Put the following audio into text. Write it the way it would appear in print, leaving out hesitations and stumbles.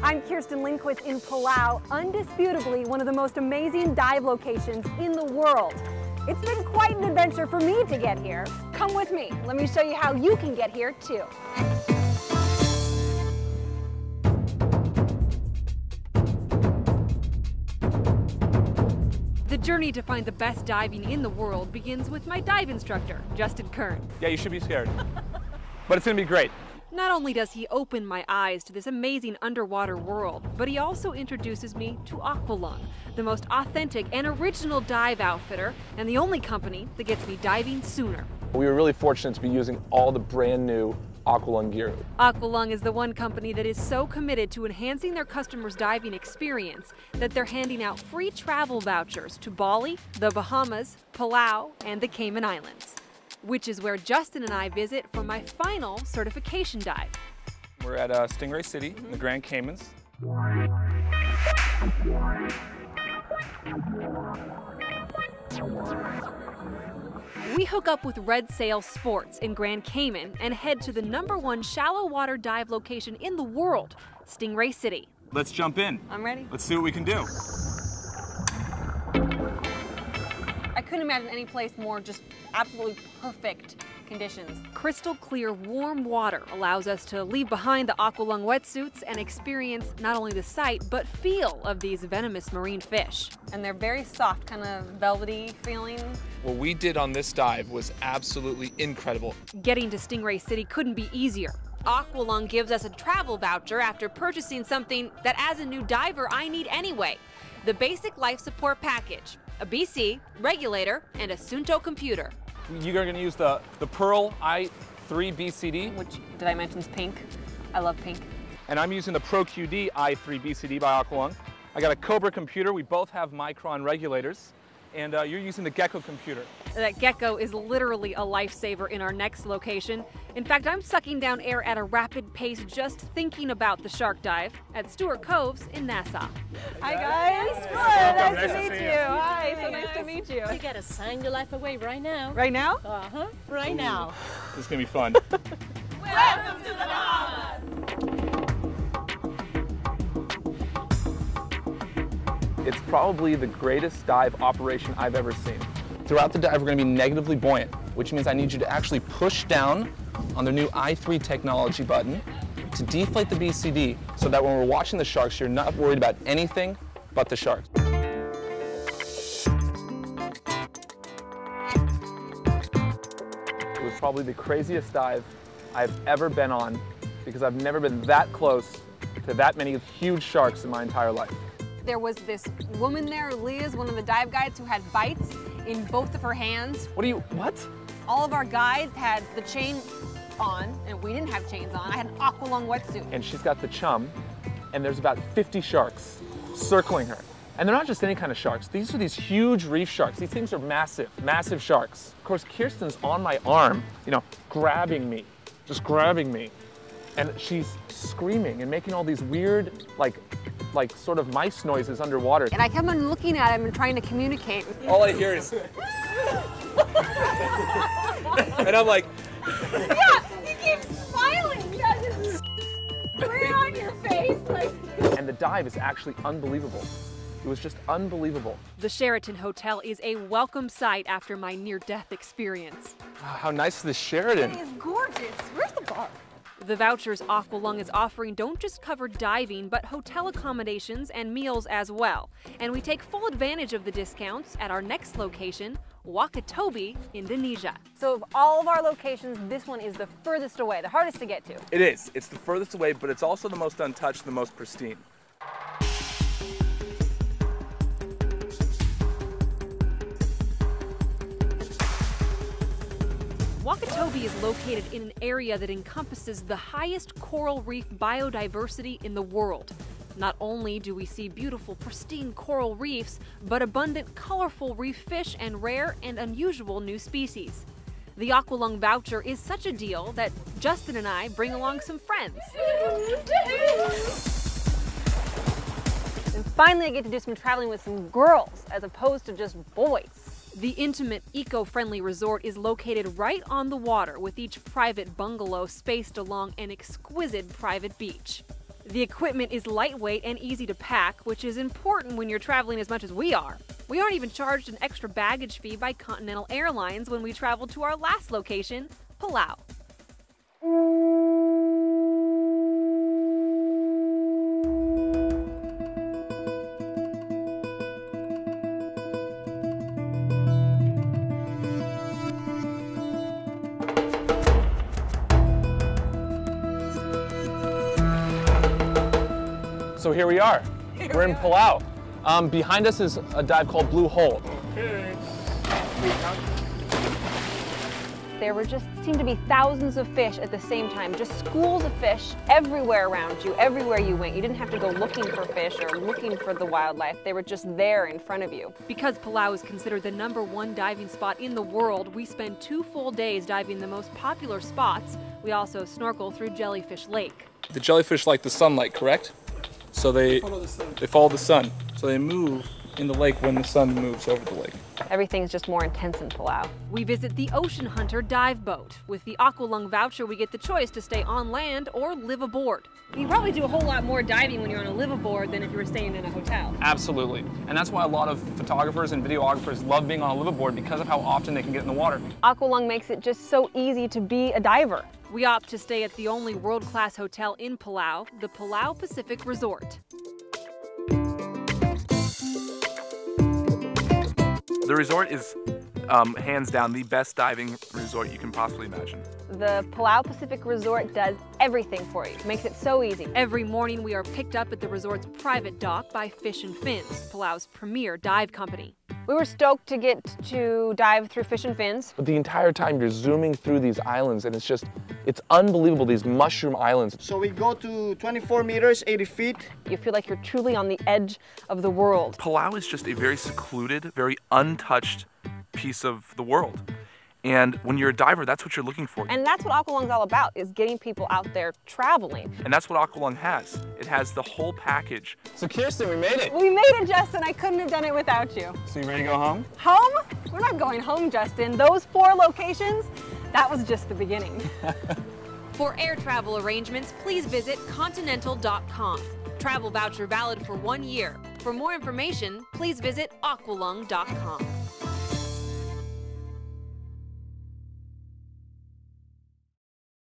I'm Kirsten Lindquist in Palau, undisputably one of the most amazing dive locations in the world. It's been quite an adventure for me to get here. Come with me, let me show you how you can get here too. The journey to find the best diving in the world begins with my dive instructor, Justin Kern. Yeah, you should be scared, but it's gonna be great. Not only does he open my eyes to this amazing underwater world, but he also introduces me to Aqualong, the most authentic and original dive outfitter, and the only company that gets me diving sooner. We were really fortunate to be using all the brand new Aqualong gear. Aqualong is the one company that is so committed to enhancing their customers' diving experience that they're handing out free travel vouchers to Bali, the Bahamas, Palau, and the Cayman Islands, which is where Justin and I visit for my final certification dive. We're at Stingray City in the Grand Caymans. We hook up with Red Sail Sports in Grand Cayman and head to the #1 shallow water dive location in the world, Stingray City. Let's jump in. I'm ready. Let's see what we can do. I couldn't imagine any place more just absolutely perfect conditions. Crystal clear, warm water allows us to leave behind the Aqualong wetsuits and experience not only the sight, but feel of these venomous marine fish. And they're very soft, kind of velvety feeling. What we did on this dive was absolutely incredible. Getting to Stingray City couldn't be easier. Aqualong gives us a travel voucher after purchasing something that as a new diver I need anyway, the basic life support package. A BC, regulator, and a Sunto computer. You're going to use the Pearl i3 BCD. Which, did I mention is pink? I love pink. And I'm using the Pro QD i3 BCD by Aqualong. I got a Cobra computer. We both have Micron regulators. And you're using the Gecko computer. That Gecko is literally a lifesaver in our next location. In fact, I'm sucking down air at a rapid pace just thinking about the shark dive at Stewart Coves in Nassau. Hi guys, good, nice to meet you. Hi, so nice to meet you. You gotta sign your life away right now. Right now? Uh-huh, right now. This is gonna be fun. Welcome to the Bahamas! It's probably the greatest dive operation I've ever seen. Throughout the dive, we're going to be negatively buoyant, which means I need you to actually push down on the new i3 technology button to deflate the BCD so that when we're watching the sharks, you're not worried about anything but the sharks. It was probably the craziest dive I've ever been on because I've never been that close to that many huge sharks in my entire life. There was this woman there, Liz, one of the dive guides, who had bites in both of her hands. What? All of our guides had the chain on, and we didn't have chains on. I had an Aqualong wetsuit. And she's got the chum, and there's about 50 sharks circling her. And they're not just any kind of sharks. These are these huge reef sharks. These things are massive, massive sharks. Of course, Kirsten's on my arm, grabbing me, just grabbing me. And she's screaming and making all these weird, like sort of mice noises underwater. And I kept on looking at him and trying to communicate. All I hear is, and I'm like, Yeah, you keep smiling. You got this grin on your face. And the dive is actually unbelievable. It was just unbelievable. The Sheraton Hotel is a welcome sight after my near-death experience. How nice is this Sheraton? It is gorgeous. Where's the bar? The vouchers Aqualong is offering don't just cover diving, but hotel accommodations and meals as well. And we take full advantage of the discounts at our next location, Wakatobi, Indonesia. So of all of our locations, this one is the furthest away, the hardest to get to. It is. It's the furthest away, but it's also the most untouched, the most pristine. Wakatobi is located in an area that encompasses the highest coral reef biodiversity in the world. Not only do we see beautiful, pristine coral reefs, but abundant, colorful reef fish and rare and unusual new species. The Aqualong voucher is such a deal that Justin and I bring along some friends. And finally I get to do some traveling with some girls as opposed to just boys. The intimate, eco-friendly resort is located right on the water with each private bungalow spaced along an exquisite private beach. The equipment is lightweight and easy to pack, which is important when you're traveling as much as we are. We aren't even charged an extra baggage fee by Continental Airlines when we traveled to our last location, Palau. So here we are. We're in Palau. Behind us is a dive called Blue Hole. There seemed to be thousands of fish at the same time, just schools of fish everywhere around you, everywhere you went. You didn't have to go looking for fish or looking for the wildlife. They were just there in front of you. Because Palau is considered the #1 diving spot in the world, we spend 2 full days diving the most popular spots. We also snorkel through Jellyfish Lake. The jellyfish like the sunlight, correct? So they follow the sun. So they move in the lake when the sun moves over the lake. Everything's just more intense in Palau. We visit the Ocean Hunter dive boat. With the Aqualong voucher, we get the choice to stay on land or live aboard. You probably do a whole lot more diving when you're on a live aboard than if you were staying in a hotel. Absolutely. And that's why a lot of photographers and videographers love being on a live aboard because of how often they can get in the water. Aqualong makes it just so easy to be a diver. We opt to stay at the only world-class hotel in Palau, the Palau Pacific Resort. The resort is hands down the best diving resort you can possibly imagine. The Palau Pacific Resort does everything for you. Makes it so easy. Every morning we are picked up at the resort's private dock by Fish and Fins, Palau's premier dive company. We were stoked to get to dive through Fish and Fins. But the entire time you're zooming through these islands and it's unbelievable, these mushroom islands. So we go to 24 meters, 80 feet. You feel like you're truly on the edge of the world. Palau is just a very secluded, very untouched piece of the world. And when you're a diver, that's what you're looking for. And that's what Aqualong's all about, is getting people out there traveling. And that's what Aqualong has. It has the whole package. So Kirsten, we made it. We made it, Justin. I couldn't have done it without you. So you ready to go home? Home? We're not going home, Justin. Those 4 locations, that was just the beginning. For air travel arrangements, please visit continental.com. Travel voucher valid for 1 year. For more information, please visit aqualong.com.